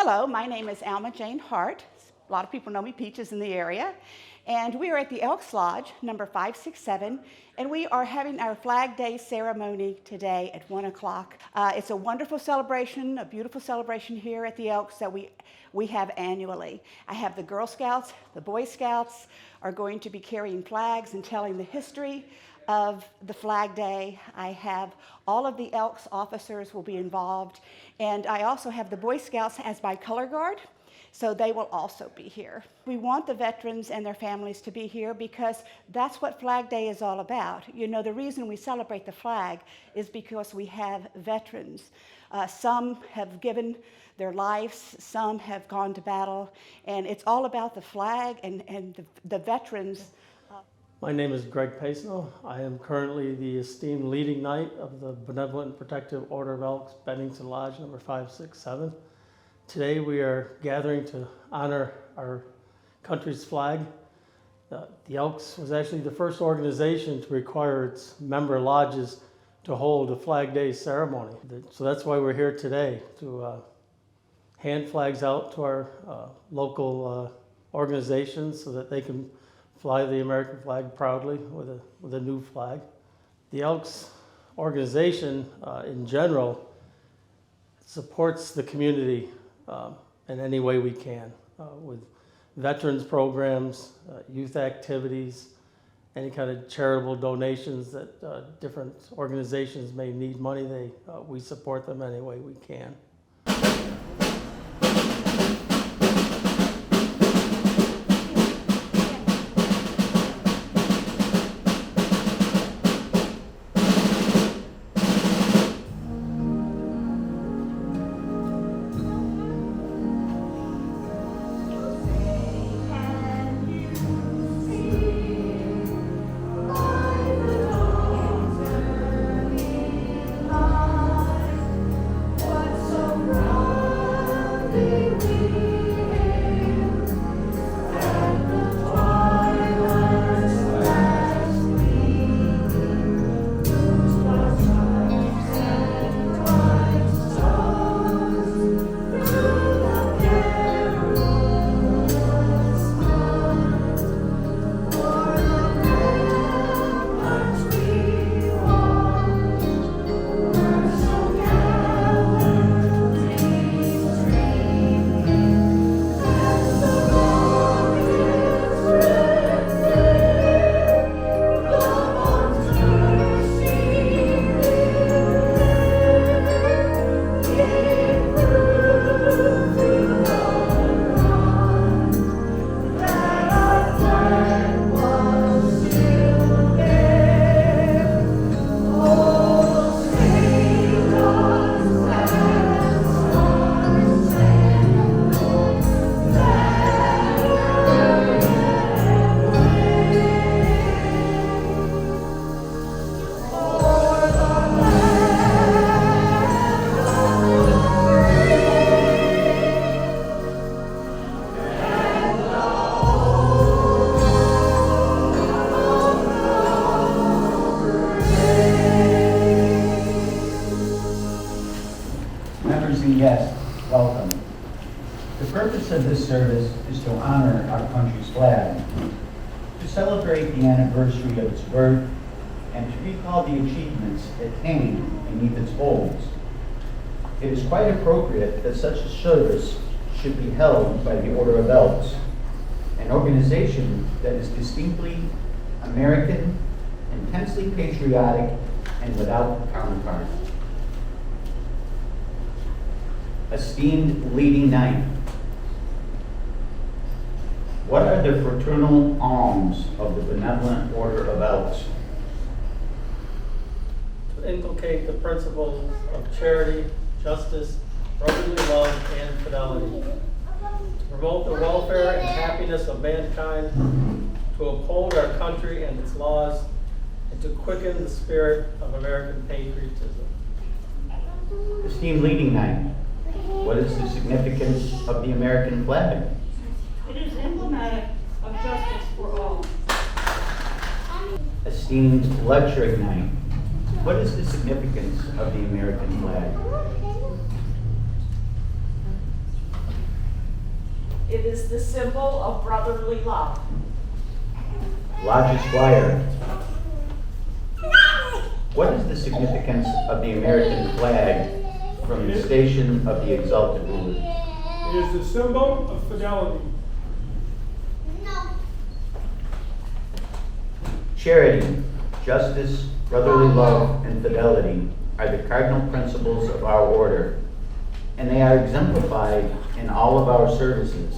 Hello, my name is Alma Jane Hart. A lot of people know me, Peaches, in the area. And we are at the Elks Lodge, number 567, and we are having our Flag Day ceremony today at 1 o'clock. It's a wonderful celebration, a beautiful celebration here at the Elks that we have annually. I have the Girl Scouts, the Boy Scouts are going to be carrying flags and telling the history of the Flag Day. I have all of the Elks officers will be involved, and I also have the Boy Scouts as my color guard, so they will also be here. We want the veterans and their families to be here because that's what Flag Day is all about. You know, the reason we celebrate the flag is because we have veterans. Some have given their lives, some have gone to battle, and it's all about the flag and the veterans. My name is Greg Pasonell. I am currently the esteemed leading knight of the Benevolent and Protective Order of Elks, Bennington Lodge, number 567. Today we are gathering to honor our country's flag. The Elks was actually the first organization to require its member lodges to hold a Flag Day ceremony. So that's why we're here today, to hand flags out to our local organizations so that they can fly the American flag proudly with a new flag. The Elks organization in general supports the community in any way we can with veterans programs, youth activities, any kind of charitable donations that different organizations may need money. We support them any way we can. Members and guests, welcome. The purpose of this service is to honor our country's flag, to celebrate the anniversary of its birth, and to recall the achievements attained beneath its folds. It is quite appropriate that such a service should be held by the Order of Elks, an organization that is distinctly American, intensely patriotic, and without counterpart. Esteemed leading knight, what are the fraternal alms of the Benevolent Order of Elks? To inculcate the principles of charity, justice, brotherly love, and fidelity. To promote the welfare and happiness of mankind, to uphold our country and its laws, and to quicken the spirit of American patriotism. Esteemed leading knight, what is the significance of the American flag? It is emblematic of justice for all. Esteemed lecturing knight, what is the significance of the American flag? It is the symbol of brotherly love. Lodge Squire. What is the significance of the American flag from the station of the exalted ruler? It is the symbol of fidelity. Charity, justice, brotherly love, and fidelity are the cardinal principles of our order, and they are exemplified in all of our services.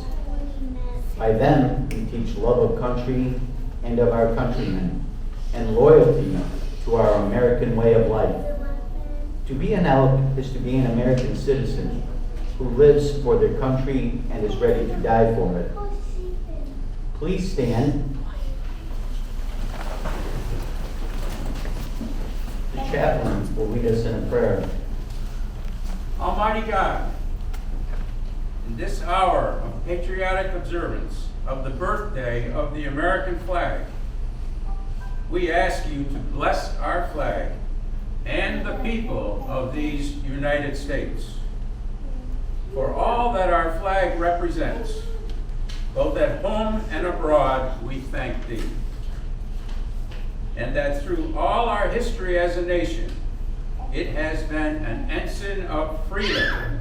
By them, we teach love of country and of our countrymen, and loyalty to our American way of life. To be an elk is to be an American citizen who lives for their country and is ready to die for it. Please stand. The chaplain will lead us in a prayer. Almighty God, in this hour of patriotic observance of the birthday of the American flag, we ask you to bless our flag and the people of these United States. For all that our flag represents, both at home and abroad, we thank thee. And that through all our history as a nation, it has been an ensign of freedom,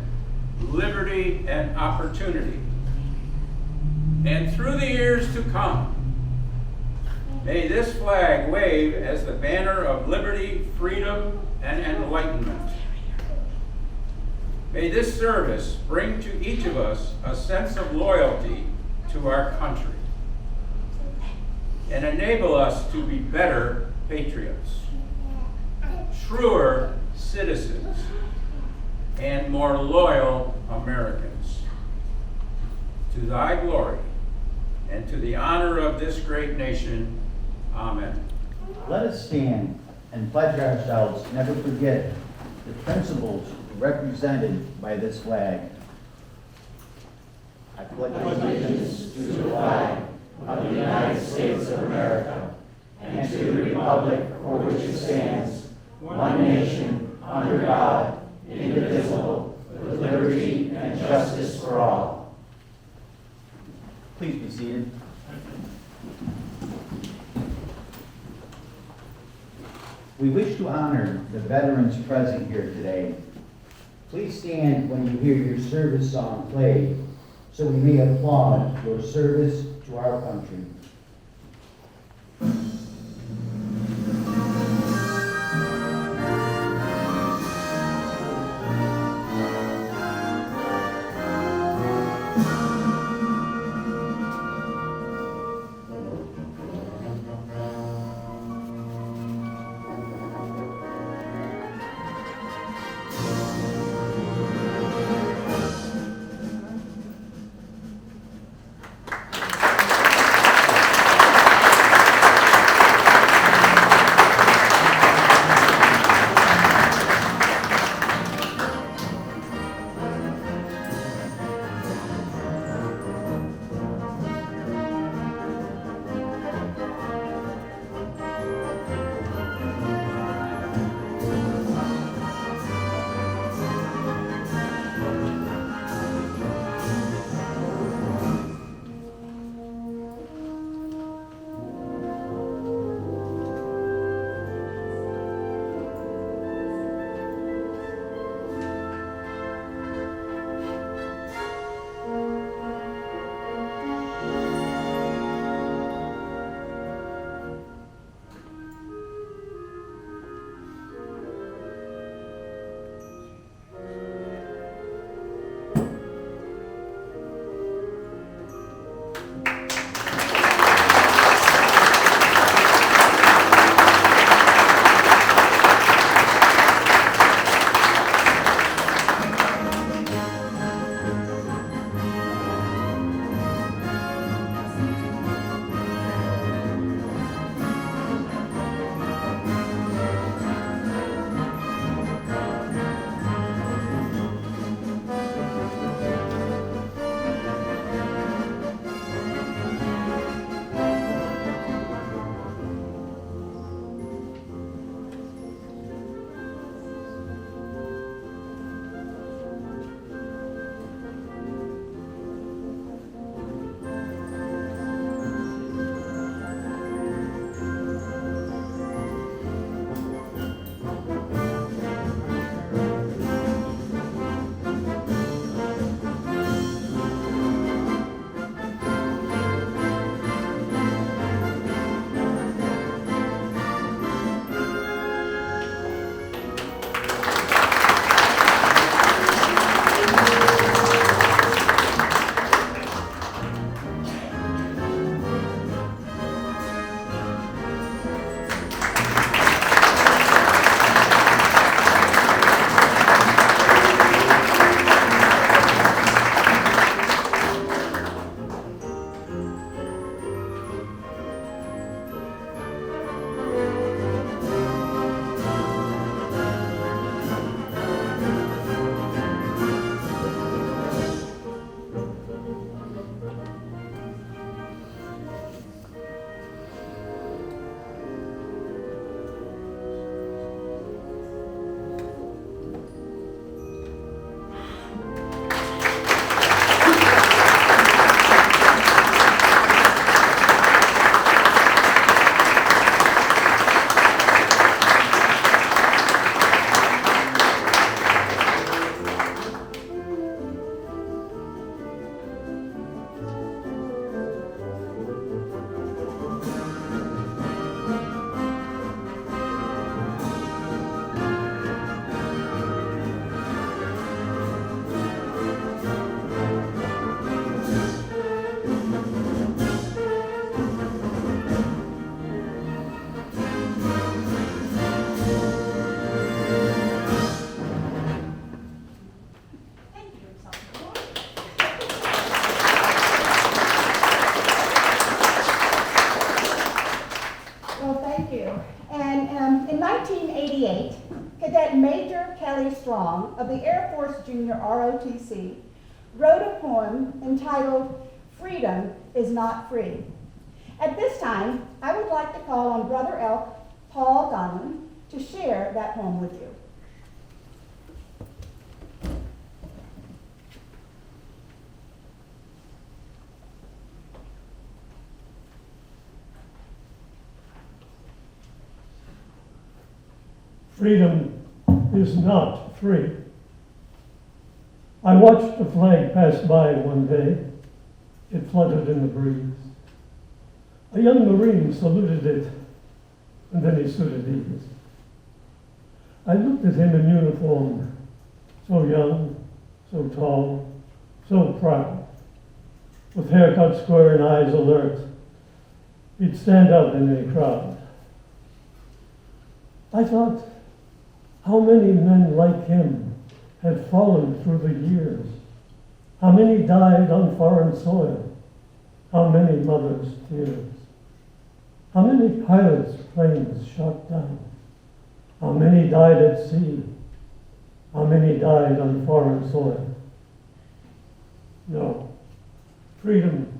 liberty, and opportunity. And through the years to come, may this flag wave as the banner of liberty, freedom, and enlightenment. May this service bring to each of us a sense of loyalty to our country and enable us to be better patriots, truer citizens, and more loyal Americans. To thy glory and to the honor of this great nation, amen. Let us stand and pledge ourselves to never forget the principles represented by this flag. I pledge allegiance to the flag of the United States of America and to the republic for which it stands, one nation, under God, indivisible, with liberty and justice for all. Please be seated. We wish to honor the veterans present here today. Please stand when you hear your service song played, so we may applaud your service to our country. Cadet Major Kelly Strong of the Air Force Junior ROTC wrote a poem entitled "Freedom is Not Free." At this time, I would like to call on Brother Elk Paul Donlin to share that poem with you. Freedom is not free. I watched the flag pass by one day. It fluttered in the breeze. A young Marine saluted it, and then he stood at ease. I looked at him in uniform, so young, so tall, so proud, with hair cut square and eyes alert. He'd stand out in any crowd. I thought, how many men like him had fallen through the years? How many died on foreign soil? How many mothers' tears? How many pilots' planes shot down? How many died at sea? How many died on foreign soil? No, freedom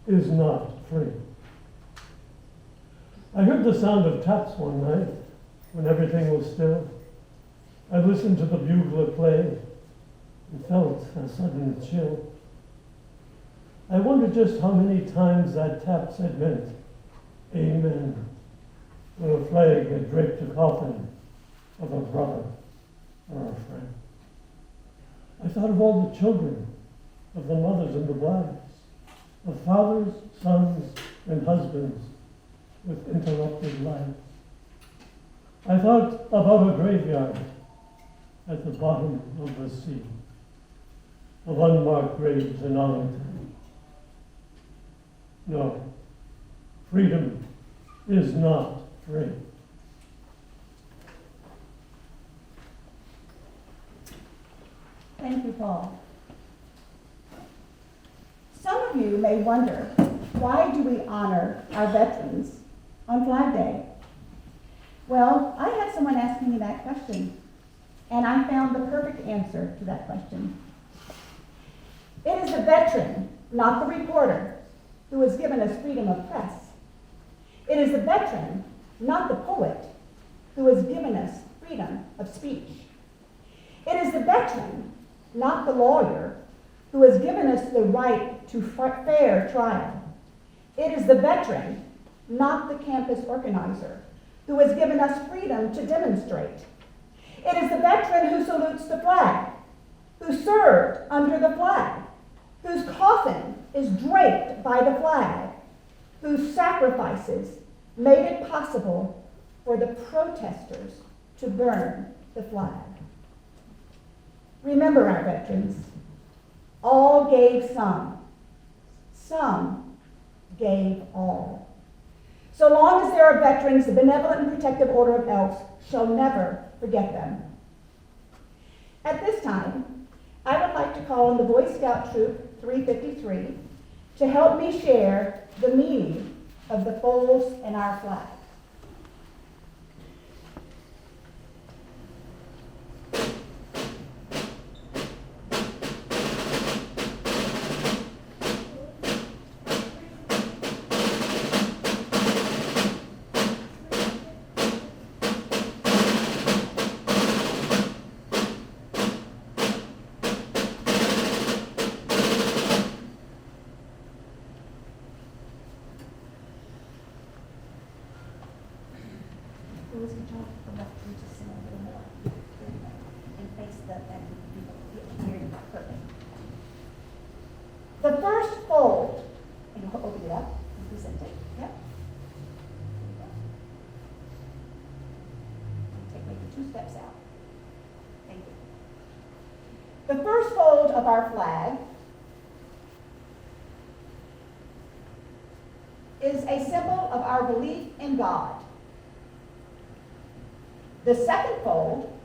is not free. I heard the sound of taps one night when everything was still. I listened to the bugler play and felt a sudden chill. I wondered just how many times that tap said meant amen when a flag had draped a coffin of a brother or a friend. I thought of all the children, of the mothers and the wives, of fathers, sons, and husbands with interrupted lives. I thought about a graveyard at the bottom of the sea, of unmarked graves in Arlington. No, freedom is not free. Thank you, Paul. Some of you may wonder, why do we honor our veterans on Flag Day? Well, I had someone ask me that question, and I found the perfect answer to that question. It is the veteran, not the reporter, who has given us freedom of press. It is the veteran, not the poet, who has given us freedom of speech. It is the veteran, not the lawyer, who has given us the right to fair trial. It is the veteran, not the campus organizer, who has given us freedom to demonstrate. It is the veteran who salutes the flag, who served under the flag, whose coffin is draped by the flag, whose sacrifices made it possible for the protesters to burn the flag. Remember our veterans. All gave some gave all. So long as there are veterans, the Benevolent and Protective Order of Elks shall never forget them. At this time, I would like to call on the Boy Scout Troop 353 to help me share the meaning of the folds in our flag. The first fold, and you'll open it up and present it. Yep. Take maybe 2 steps out. Thank you. The first fold of our flag is a symbol of our belief in God. The second fold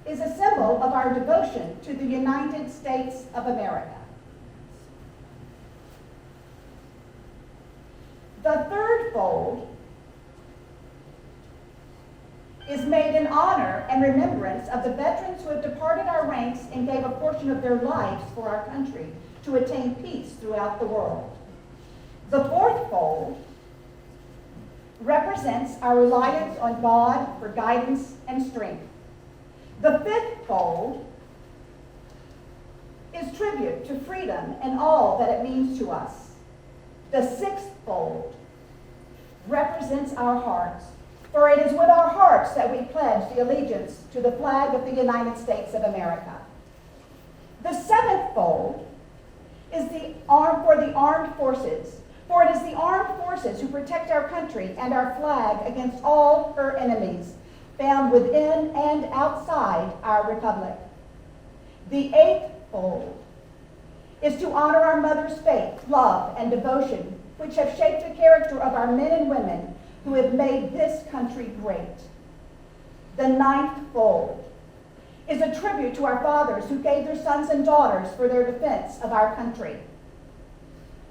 is a symbol of our devotion to the United States of America. The third fold is made made in honor and remembrance of the veterans who have departed our ranks and gave a portion of their lives for our country to attain peace throughout the world. The fourth fold represents our reliance on God for guidance and strength. The fifth fold is tribute to freedom and all that it means to us. The sixth fold represents our hearts, for it is with our hearts that we pledge the allegiance to the flag of the United States of America. The seventh fold is for the armed forces, for it is the armed forces who protect our country and our flag against all her enemies, found within and outside our republic. The eighth fold is to honor our mother's faith, love, and devotion, which have shaped the character of our men and women who have made this country great. The ninth fold is a tribute to our fathers who gave their sons and daughters for their defense of our country.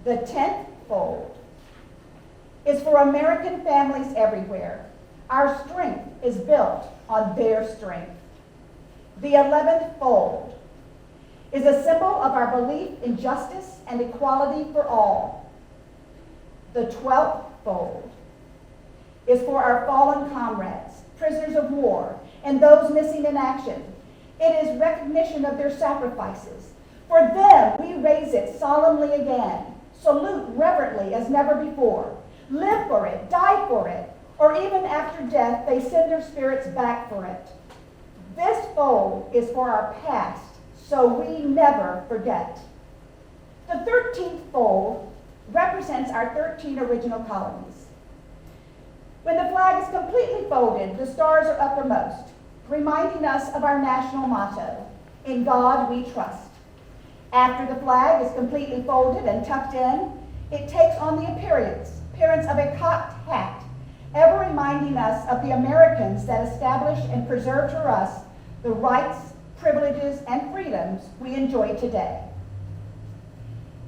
The 10th fold is for American families everywhere. Our strength is built on their strength. The 11th fold is a symbol of our belief in justice and equality for all. The 12th fold is for our fallen comrades, prisoners of war, and those missing in action. It is recognition of their sacrifices. For them, we raise it solemnly again, salute reverently as never before, live for it, die for it, or even after death, they send their spirits back for it. This fold is for our past, so we never forget. The 13th fold represents our 13 original colonies. When the flag is completely folded, the stars are uppermost, reminding us of our national motto, "In God we trust." After the flag is completely folded and tucked in, it takes on the appearance of a cocked hat, ever reminding us of the Americans that established and preserved for us the rights, privileges, and freedoms we enjoy today.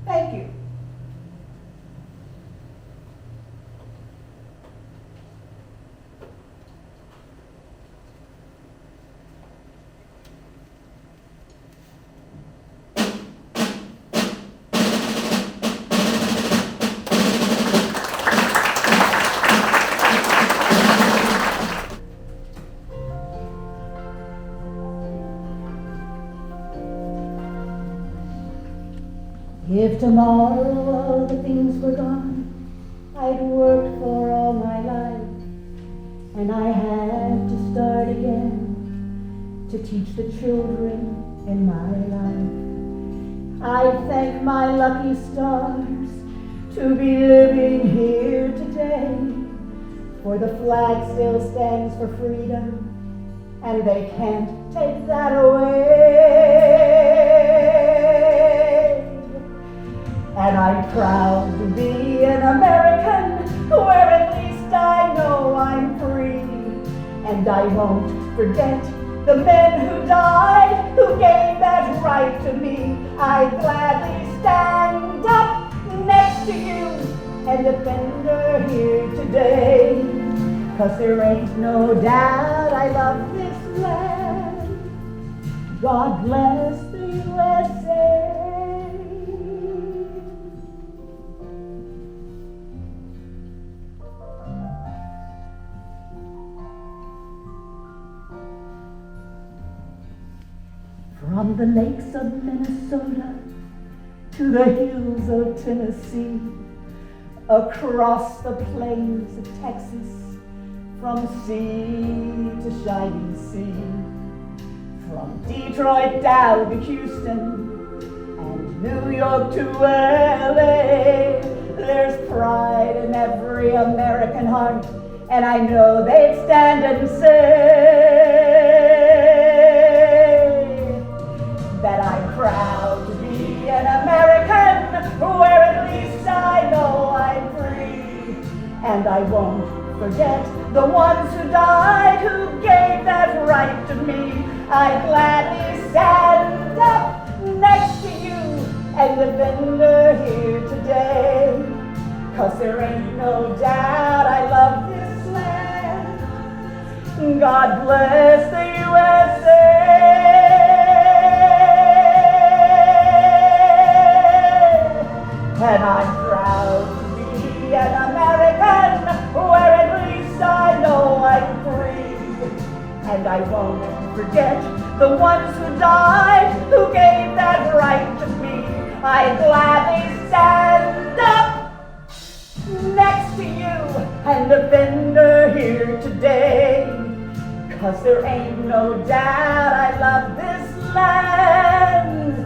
Thank you. If tomorrow all the things were gone I'd worked for all my life, and I had to start again to teach the children in my life, I'd thank my lucky stars to be living here today, for the flag still stands for freedom, and they can't take that away. And I'm proud to be an American, where at least I know I'm free. And I won't forget the men who died, who gave that right to me. I'd gladly stand up next to you and defend her here today. 'Cause there ain't no doubt I love this land. God bless the USA. From the lakes of Minnesota to the hills of Tennessee, across the plains of Texas, from sea to shining sea, from Detroit down to Houston and New York to LA, there's pride in every American heart, and I know they'd stand and say that I'm proud to be an American, where at least I know I'm free. And I won't forget the ones who died, who gave that right to me. I'd gladly stand up next to you and defend her here today. 'Cause there ain't no doubt I love this land. God bless the USA. And I'm proud to be an American, where at least I know I'm free. And I won't forget the ones who died, who gave that right to me. I gladly stand up next to you and defend her here today. 'Cause there ain't no doubt I love this land.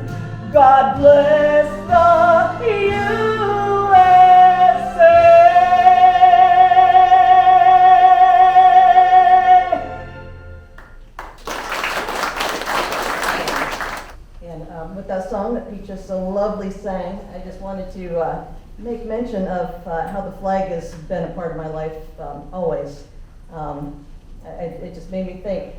God bless the USA. And with that song that Peaches so lovely sang, I just wanted to make mention of how the flag has been a part of my life always. It just made me think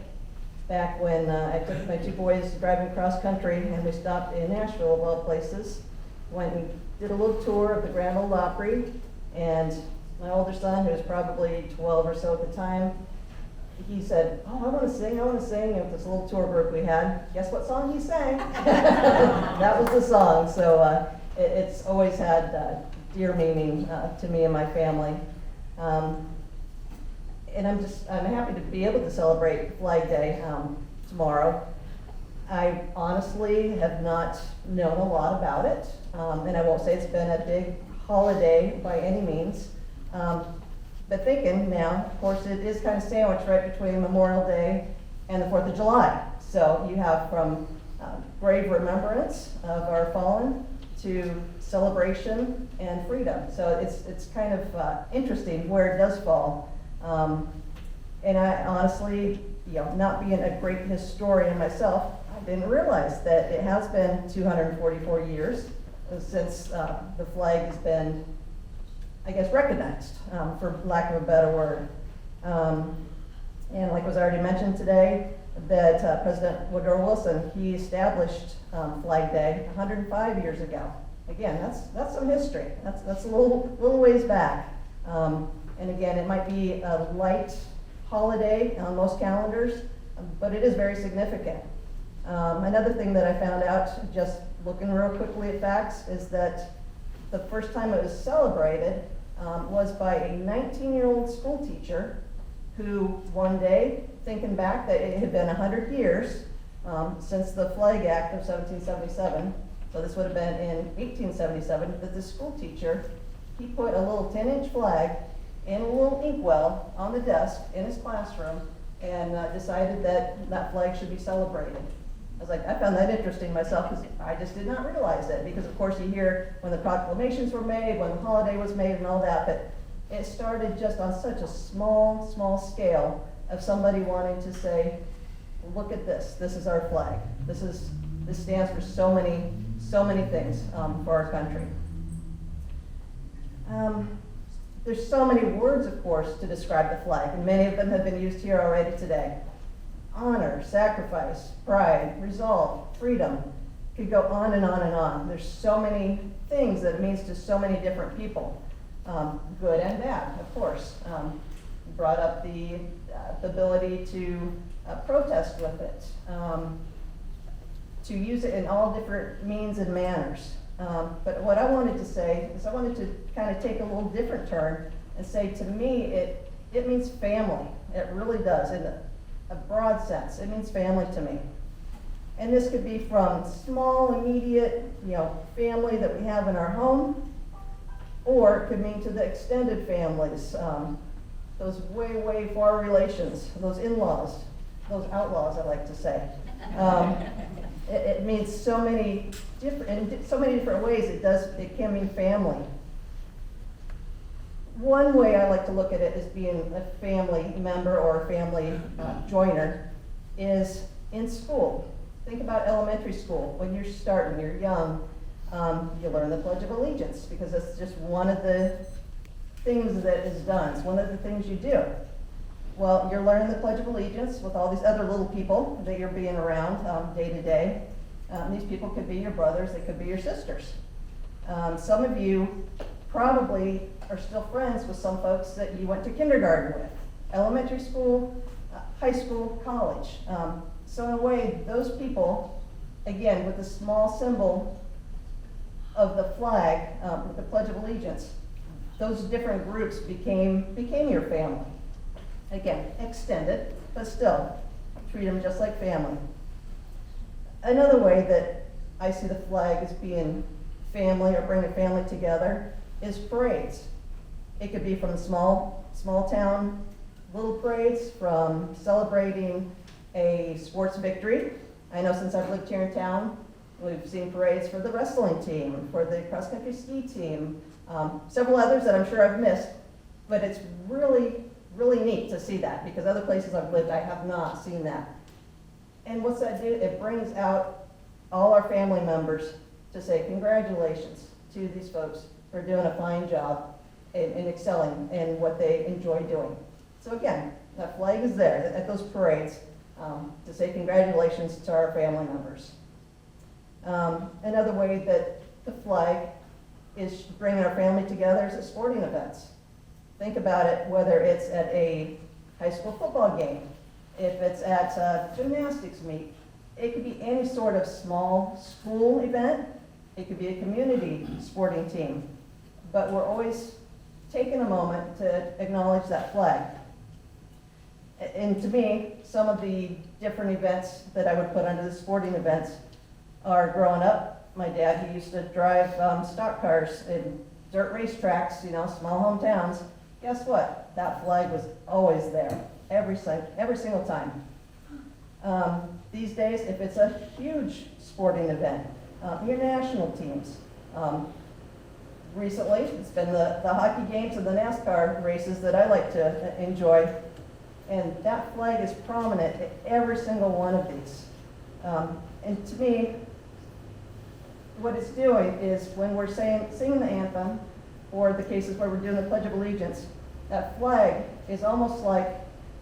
back when I took my two boys driving cross country and we stopped in Nashville, of all places. Went and did a little tour of the Grand Ole Opry, and my older son, who was probably 12 or so at the time, he said, "Oh, I want to sing, and with this little tour group we had. Guess what song he sang? That was the song. So it's always had dear meaning to me and my family. And I'm happy to be able to celebrate Flag Day tomorrow. I honestly have not known a lot about it, and I won't say it's been a big holiday by any means. But thinking now, of course, it is kind of sandwiched right between Memorial Day and the 4th of July. So you have from grave remembrance of our fallen to celebration and freedom. So it's kind of interesting where it does fall. And I honestly, not being a great historian myself, I didn't realize that it has been 244 years since the flag has been, I guess, recognized, for lack of a better word. And like was already mentioned today, that President Woodrow Wilson, he established Flag Day 105 years ago. Again, that's some history. That's a little ways back. And again, it might be a light holiday on most calendars, but it is very significant. Another thing that I found out, just looking real quickly at facts, is that the first time it was celebrated was by a 19-year-old school teacher who one day, thinking back that it had been 100 years since the Flag Act of 1777, so this would have been in 1877, that this school teacher, he put a little 10-inch flag in a little inkwell on the desk in his classroom and decided that that flag should be celebrated. I was like, I found that interesting myself because I just did not realize it, because of course you hear when the proclamations were made, when the holiday was made and all that, but it started just on such a small scale of somebody wanting to say, look at this is our flag. This stands for so many things for our country. There's so many words, of course, to describe the flag, and many of them have been used here already today. Honor, sacrifice, pride, resolve, freedom. Could go on and on and on. There's so many things that it means to so many different people, good and bad, of course. Brought up the ability to protest with it, to use it in all different means and manners. But what I wanted to say is I wanted to kind of take a little different turn and say, to me, it means family. It really does, in a broad sense. It means family to me. And this could be from small, immediate, family that we have in our home, or it could mean to the extended families, those way far relations, those in-laws, those outlaws, I like to say. It means so many different ways. It can mean family. One way I like to look at it as being a family member or a family joiner is in school. Think about elementary school. When you're starting, you're young, you learn the Pledge of Allegiance, because that's just one of the things that is done. It's one of the things you do. Well, you're learning the Pledge of Allegiance with all these other little people that you're being around day to day. These people could be your brothers, they could be your sisters. Some of you probably are still friends with some folks that you went to kindergarten with. Elementary school, high school, college. So in a way, those people, again, with the small symbol of the flag, with the Pledge of Allegiance, those different groups became your family. Again, extended, but still, treat them just like family. Another way that I see the flag as being family or bringing family together is parades. It could be from small town little parades, from celebrating a sports victory. I know since I've lived here in town, we've seen parades for the wrestling team, for the cross-country ski team, several others that I'm sure I've missed, but it's really, really neat to see that, because other places I've lived, I have not seen that. And what's that do? It brings out all our family members to say congratulations to these folks for doing a fine job in excelling in what they enjoy doing. So again, that flag is there at those parades to say congratulations to our family members. Another way that the flag is bringing our family together is at sporting events. Think about it, whether it's at a high school football game, if it's at a gymnastics meet, it could be any sort of small school event, it could be a community sporting team, but we're always taking a moment to acknowledge that flag. And to me, some of the different events that I would put under the sporting events are growing up. My dad, he used to drive stock cars in dirt racetracks, small hometowns. Guess what? That flag was always there, every single time. These days, if it's a huge sporting event, your national teams. Recently, it's been the hockey games and the NASCAR races that I like to enjoy. And that flag is prominent at every single one of these. And to me, what it's doing is when we're singing the anthem, or the cases where we're doing the Pledge of Allegiance, that flag is almost like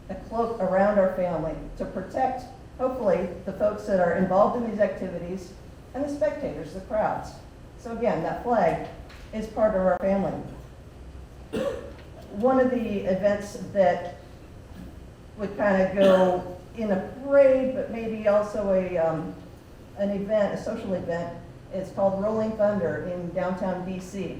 a cloak around our family to protect, hopefully, the folks that are involved in these activities and the spectators, the crowds. So again, that flag is part of our family. One of the events that would kind of go in a parade, but maybe also an event, a social event, is called Rolling Thunder in downtown DC.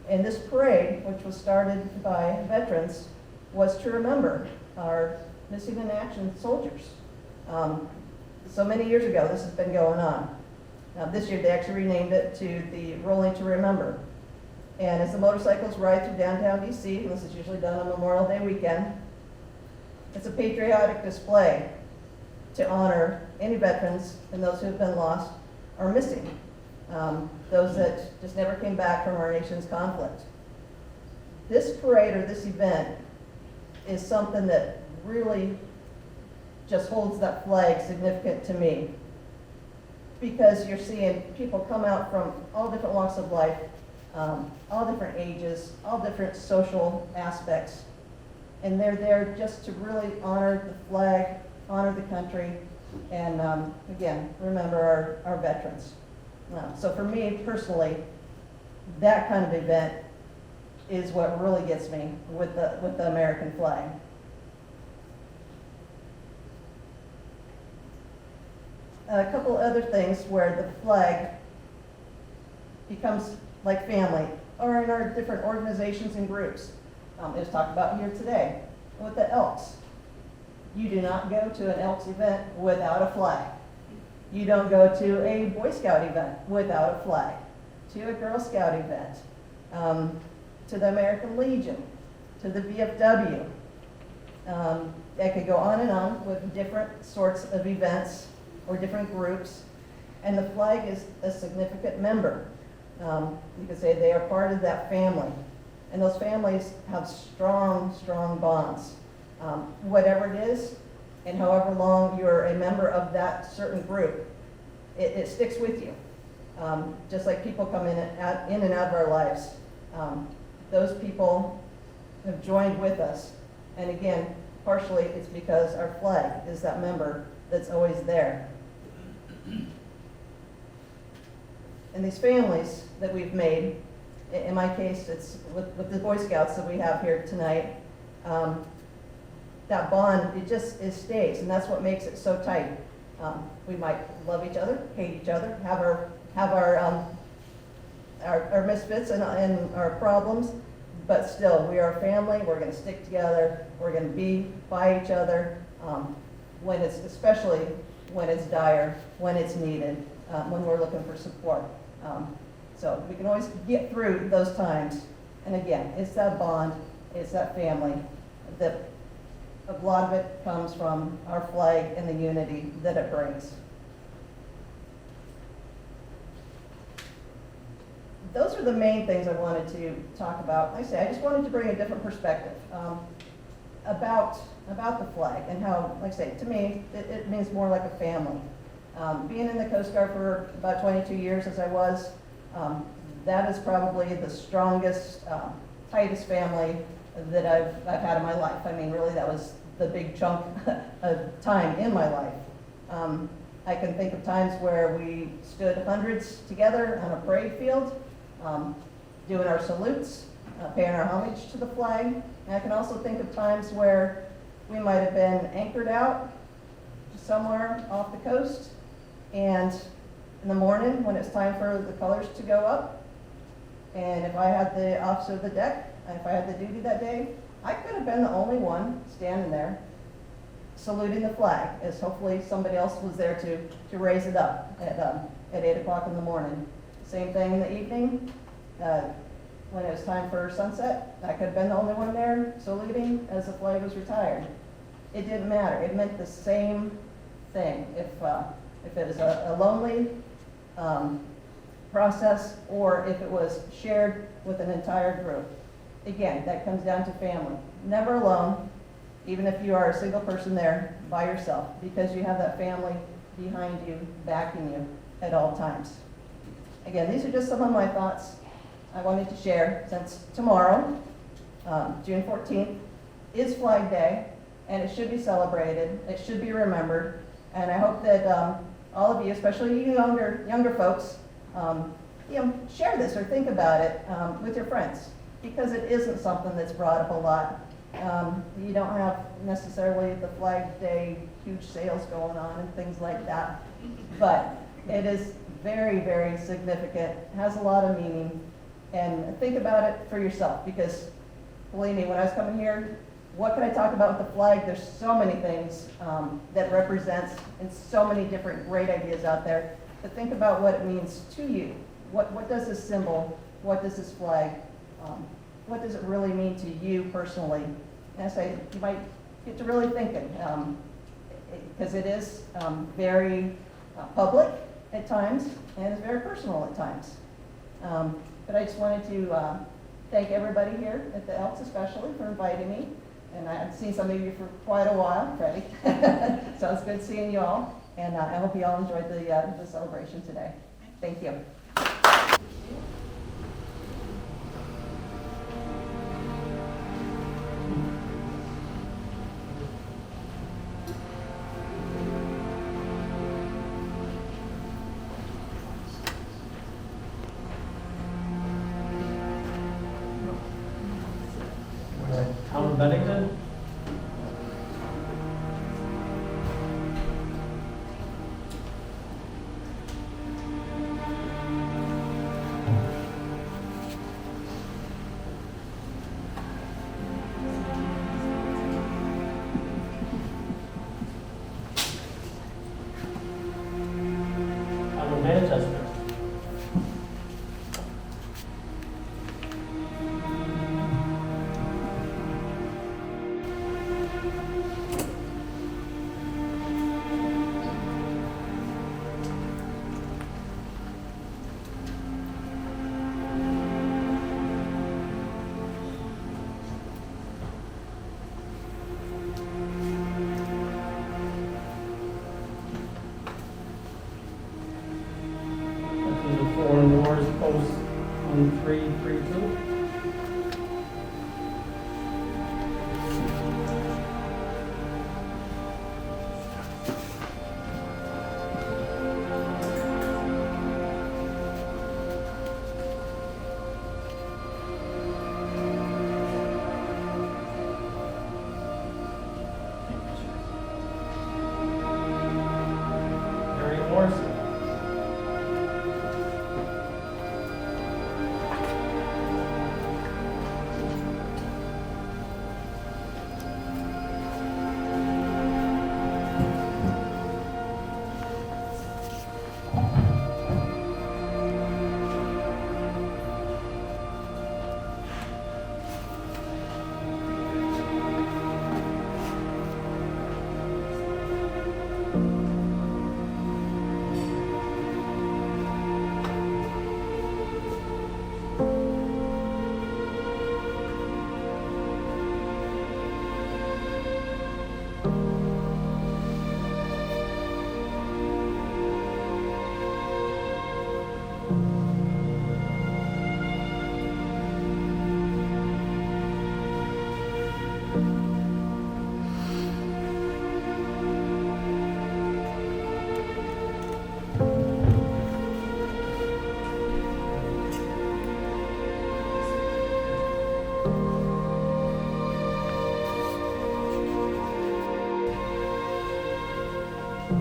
And this parade, which was started by veterans, was to remember our missing in action soldiers. So many years ago, this has been going on. This year, they actually renamed it to the Rolling to Remember. And as the motorcycles ride through downtown DC, and this is usually done on Memorial Day weekend, it's a patriotic display to honor any veterans and those who have been lost or missing, those that just never came back from our nation's conflict. This parade or this event is something that really just holds that flag significant to me, because you're seeing people come out from all different walks of life, all different ages, all different social aspects, and they're there just to really honor the flag, honor the country, and again, remember our veterans. So for me personally, that kind of event is what really gets me with the American flag. A couple other things where the flag becomes like family, or in our different organizations and groups. It was talked about here today with the Elks. You do not go to an Elks event without a flag. You don't go to a Boy Scout event without a flag, to a Girl Scout event, to the American Legion, to the VFW. I could go on and on with different sorts of events or different groups, and the flag is a significant member. You could say they are part of that family, and those families have strong, strong bonds. Whatever it is, and however long you're a member of that certain group, it sticks with you. Just like people come in and out of our lives, those people have joined with us. And again, partially it's because our flag is that member that's always there. And these families that we've made, in my case, it's with the Boy Scouts that we have here tonight, that bond, it stays, and that's what makes it so tight. We might love each other, hate each other, have our misfits and our problems, but still, we are a family. We're going to stick together. We're going to be by each other especially when it's dire, when it's needed, when we're looking for support. So we can always get through those times. And again, it's that bond, it's that family. A lot of it comes from our flag and the unity that it brings. Those are the main things I wanted to talk about. Like I say, I just wanted to bring a different perspective about the flag and how, like I say, to me, it means more like a family. Being in the Coast Guard for about 22 years as I was, that is probably the strongest, tightest family that I've had in my life. I mean, really, that was the big chunk of time in my life. I can think of times where we stood hundreds together on a parade field, doing our salutes, paying our homage to the flag. And I can also think of times where we might have been anchored out somewhere off the coast, and in the morning when it's time for the colors to go up, and if I had the officer of the deck, and if I had the duty that day, I could have been the only one standing there saluting the flag, as hopefully somebody else was there to raise it up at 8 o'clock in the morning. Same thing in the evening. When it was time for sunset, I could have been the only one there saluting as the flag was retired. It didn't matter. It meant the same thing. If it was a lonely process or if it was shared with an entire group. Again, that comes down to family. Never alone, even if you are a single person there by yourself, because you have that family behind you, backing you at all times. Again, these are just some of my thoughts I wanted to share, since tomorrow, June 14th, is Flag Day, and it should be celebrated, it should be remembered, and I hope that all of you, especially you younger folks, share this or think about it with your friends, because it isn't something that's brought up a lot. You don't have necessarily the Flag Day huge sales going on and things like that, but it is very, very significant, has a lot of meaning, and think about it for yourself, because believe me, when I was coming here, what can I talk about with the flag? There's so many things that represents, and so many different great ideas out there. But think about what it means to you. What does this symbol, what does this flag, what does it really mean to you personally? And I say, you might get to really thinking, because it is very public at times, and it's very personal at times. But I just wanted to thank everybody here at the Elks especially for inviting me. And I've seen some of you for quite a while, Freddie. So it's good seeing you all. And I hope you all enjoyed the celebration today. Thank you. Town of Bennington. Town of Manchester. Foreign Wars Post 1332. Judy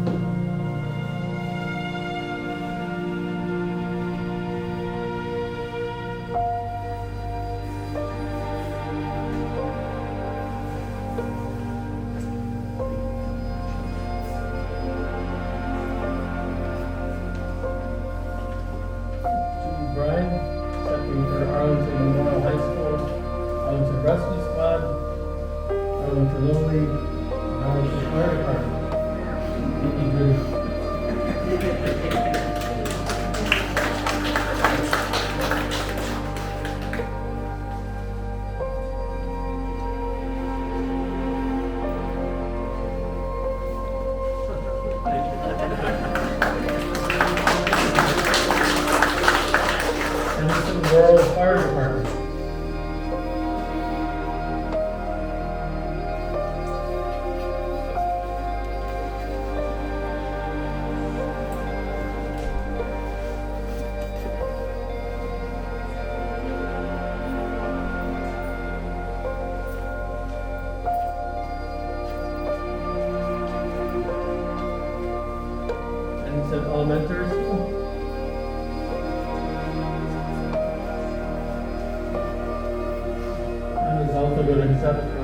Bryan, accepting for Arlington Memorial High School, Arlington Rescue Squad, Arlington Little League, and Arlington Fire Department. Thank you, Judy. Bennington Rural Fire Department. Bennington Elementary School. And is also going to accept for,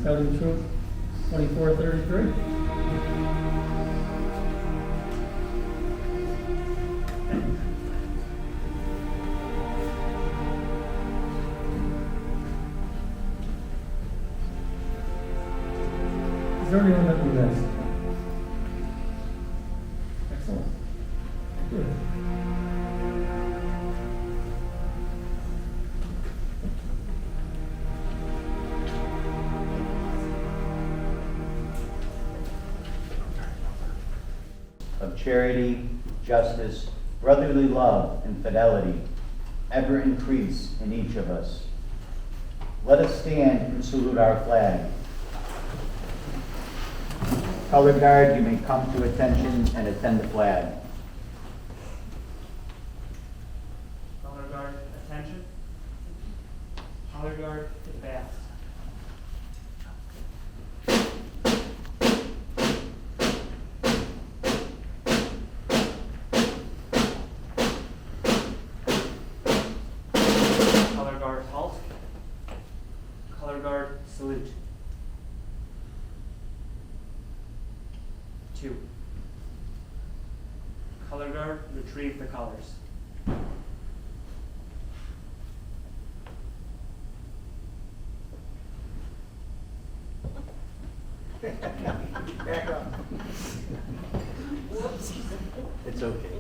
Scouting Troop 2433. Is there anyone that we missed? Excellent. Good. Of charity, justice, brotherly love, and fidelity ever increase in each of us. Let us stand and salute our flag. Color guard, you may come to attention and attend the flag. Color guard, attention. Color guard, advance. Color guard, halt. Color guard, salute. 2. Color guard, retrieve the colors. It's okay.